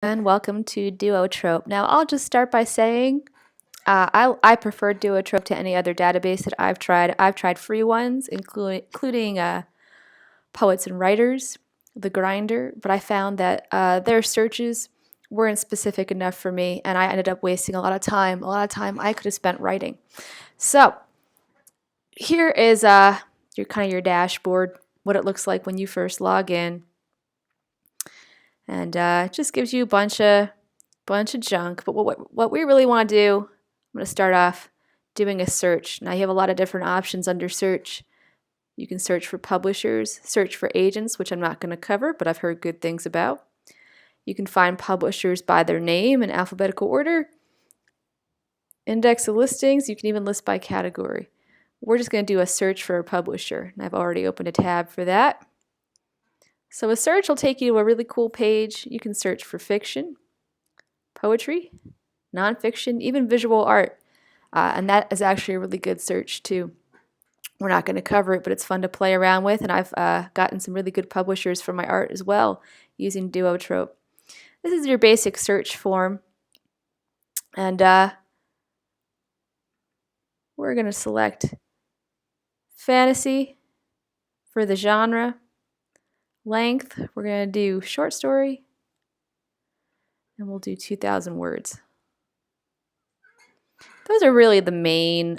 And welcome to Duotrope. Now, I'll just start by saying I prefer Duotrope to any other database that I've tried. I've tried free ones, including Poets and Writers, The Grinder, but I found that their searches weren't specific enough for me, and I ended up wasting a lot of time I could have spent writing. So, here is your dashboard, what it looks like when you first log in. And it just gives you a bunch of junk. But what we really want to do, I'm going to start off doing a search. Now you have a lot of different options under search. You can search for publishers, search for agents, which I'm not going to cover, but I've heard good things about. You can find publishers by their name in alphabetical order. Index the listings. You can even list by category. We're just going to do a search for a publisher, and I've already opened a tab for that. So a search will take you to a really cool page. You can search for fiction, poetry, nonfiction, even visual art. And that is actually a really good search too. We're not going to cover it, but it's fun to play around with. And I've gotten some really good publishers for my art as well using Duotrope. This is your basic search form. And we're going to select fantasy for the genre. Length, we're going to do short story, and we'll do 2,000 words. Those are really the main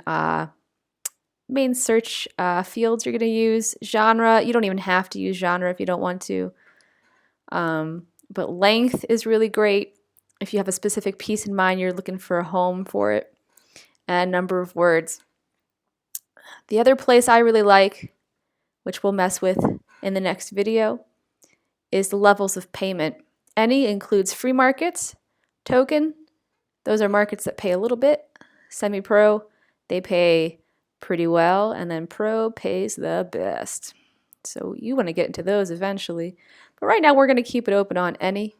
search fields you're going to use. Genre, you don't even have to use genre if you don't want to. But length is really great if you have a specific piece in mind, you're looking for a home for it. And number of words. The other place I really like, which we'll mess with in the next video, is the levels of payment. Any includes free markets, token, those are markets that pay a little bit. Semi-pro, they pay pretty well, and then pro pays the best. So you want to get into those eventually. But right now we're going to keep it open on any.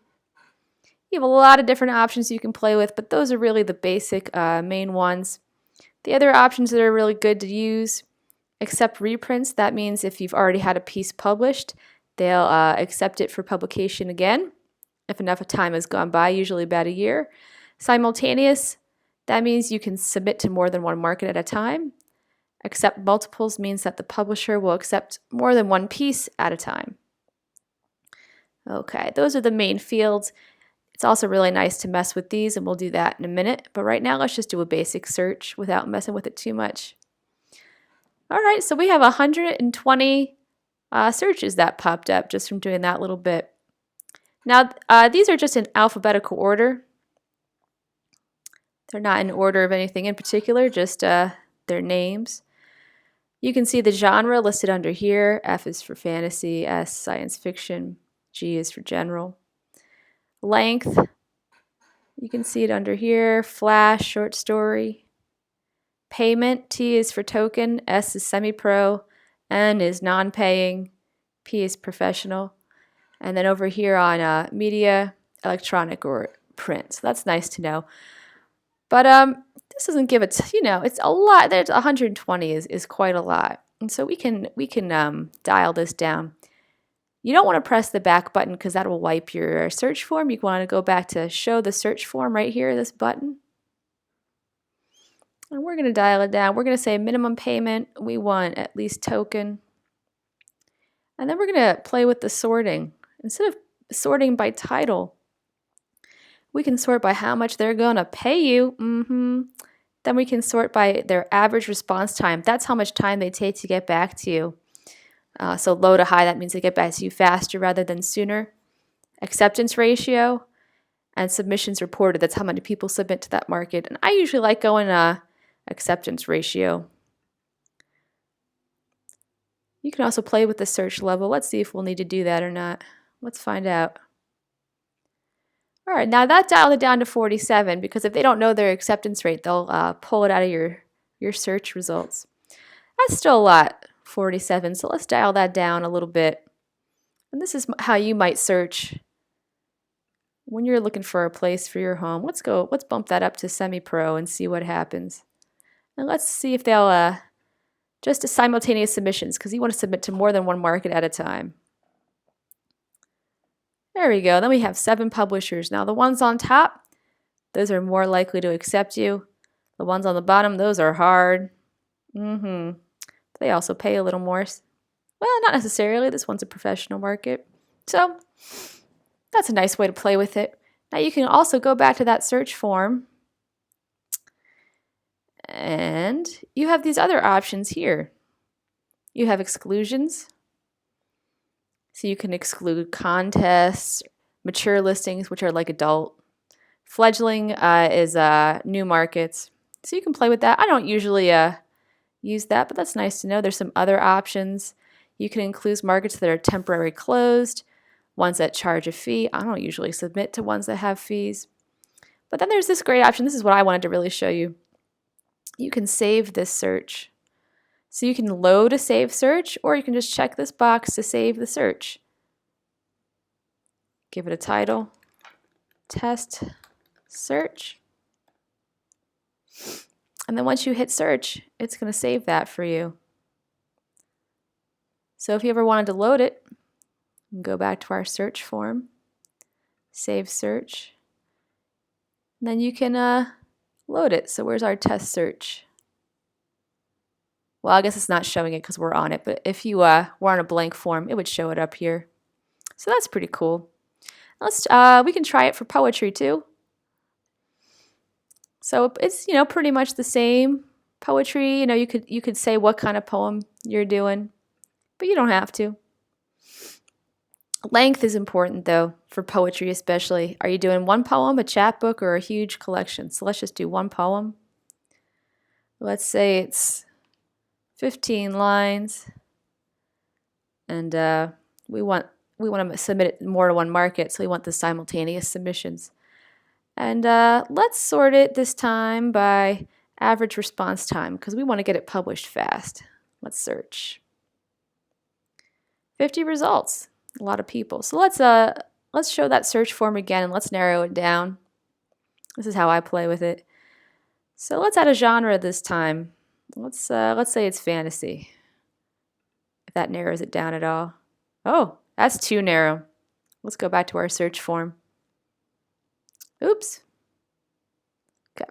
You have a lot of different options you can play with, but those are really the basic main ones. The other options that are really good to use, accept reprints. That means if you've already had a piece published, they'll accept it for publication again if enough time has gone by, usually about a year. Simultaneous, that means you can submit to more than one market at a time. Accept multiples means that the publisher will accept more than one piece at a time. Okay, those are the main fields. It's also really nice to mess with these, and we'll do that in a minute. But right now, let's just do a basic search without messing with it too much. All right, so we have 120 searches that popped up just from doing that little bit. Now, these are just in alphabetical order. They're not in order of anything in particular, just their names. You can see the genre listed under here. F is for fantasy, S science fiction, G is for general. Length, you can see it under here. Flash, short story. Payment, T is for token, S is semi-pro, N is non-paying, P is professional. And then over here on media, electronic or print. So that's nice to know. But this doesn't give it, it's a lot. There's 120 is quite a lot. And so we can dial this down. You don't want to press the back button because that will wipe your search form. You want to go back to show the search form right here, this button. And we're going to dial it down. We're going to say minimum payment. We want at least token. And then we're going to play with the sorting. Instead of sorting by title, we can sort by how much they're going to pay you. Then we can sort by their average response time. That's how much time they take to get back to you. So low to high, that means they get back to you faster rather than sooner. Acceptance ratio and submissions reported. That's how many people submit to that market. And I usually like going acceptance ratio. You can also play with the search level. Let's see if we'll need to do that or not. Let's find out. All right, now that dialed it down to 47 because if they don't know their acceptance rate, they'll pull it out of your search results. That's still a lot, 47, so let's dial that down a little bit. And this is how you might search when you're looking for a place for your home. Let's bump that up to semi-pro and see what happens. And let's see if they'll just simultaneous submissions because you want to submit to more than one market at a time. There we go. Then we have 7 publishers. Now the ones on top, those are more likely to accept you. The ones on the bottom, those are hard. They also pay a little more. Well, not necessarily. This one's a professional market. So that's a nice way to play with it. Now you can also go back to that search form and you have these other options here. You have exclusions. So you can exclude contests, mature listings, which are like adult. Fledgling is new markets. So you can play with that. I don't usually use that, but that's nice to know. There's some other options. You can include markets that are temporarily closed, ones that charge a fee. I don't usually submit to ones that have fees. But then there's this great option. This is what I wanted to really show you. You can save this search. So you can load a save search, or you can just check this box to save the search. Give it a title, test search. And then once you hit search, it's going to save that for you. So if you ever wanted to load it, you can go back to our search form, save search, and then you can load it. So where's our test search? Well, I guess it's not showing it because we're on it, but if you were on a blank form, it would show it up here. So that's pretty cool. We can try it for poetry too. So it's pretty much the same. Poetry, you could say what kind of poem you're doing, but you don't have to. Length is important though for poetry especially. Are you doing one poem, a chapbook, or a huge collection? So let's just do one poem. Let's say it's 15 lines, and we want to submit it more to one market, so we want the simultaneous submissions. And let's sort it this time by average response time because we want to get it published fast. Let's search. 50 results, a lot of people. So let's show that search form again and let's narrow it down. This is how I play with it. So let's add a genre this time. Let's say it's fantasy. If that narrows it down at all. Oh, that's too narrow. Let's go back to our search form. Oops. Okay.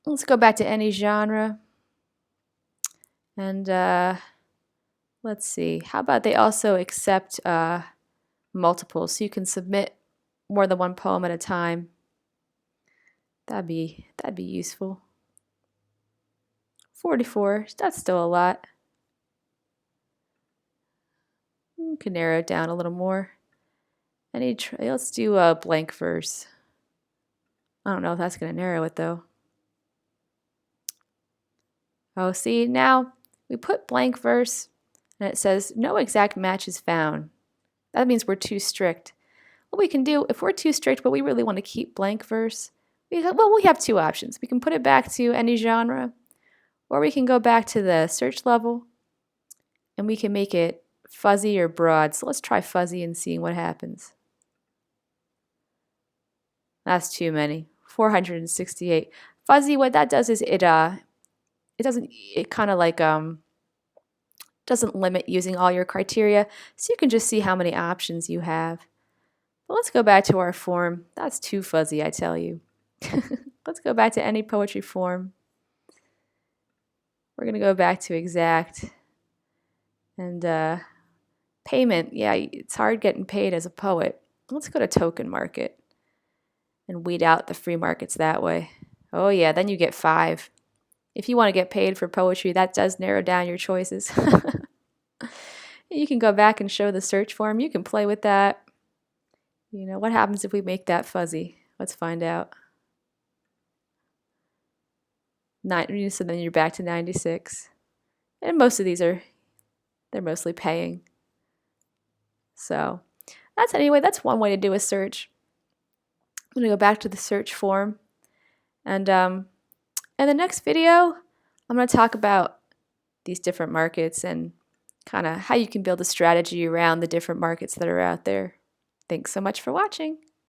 Let's go back to any genre. And let's see. How about they also accept multiples, so you can submit more than one poem at a time. That'd be useful. 44. That's still a lot. You can narrow it down a little more. Let's do a blank verse. I don't know if that's going to narrow it though. Oh, see, now we put blank verse and it says no exact match is found. That means we're too strict. What we can do, if we're too strict but we really want to keep blank verse, we have two options. We can put it back to any genre, or we can go back to the search level and we can make it fuzzy or broad. So let's try fuzzy and see what happens. That's too many. 468. Fuzzy, what that does is it kind of like doesn't limit using all your criteria, so you can just see how many options you have. But let's go back to our form. That's too fuzzy, I tell you. Let's go back to any poetry form. We're going to go back to exact. And payment, yeah, it's hard getting paid as a poet. Let's go to token market and weed out the free markets that way. Oh yeah, then you get 5. If you want to get paid for poetry, that does narrow down your choices. You can go back and show the search form. You can play with that. What happens if we make that fuzzy? Let's find out. So then you're back to 96. And most of these they're mostly paying. So that's one way to do a search. I'm going to go back to the search form. And in the next video, I'm going to talk about these different markets and kind of how you can build a strategy around the different markets that are out there. Thanks so much for watching.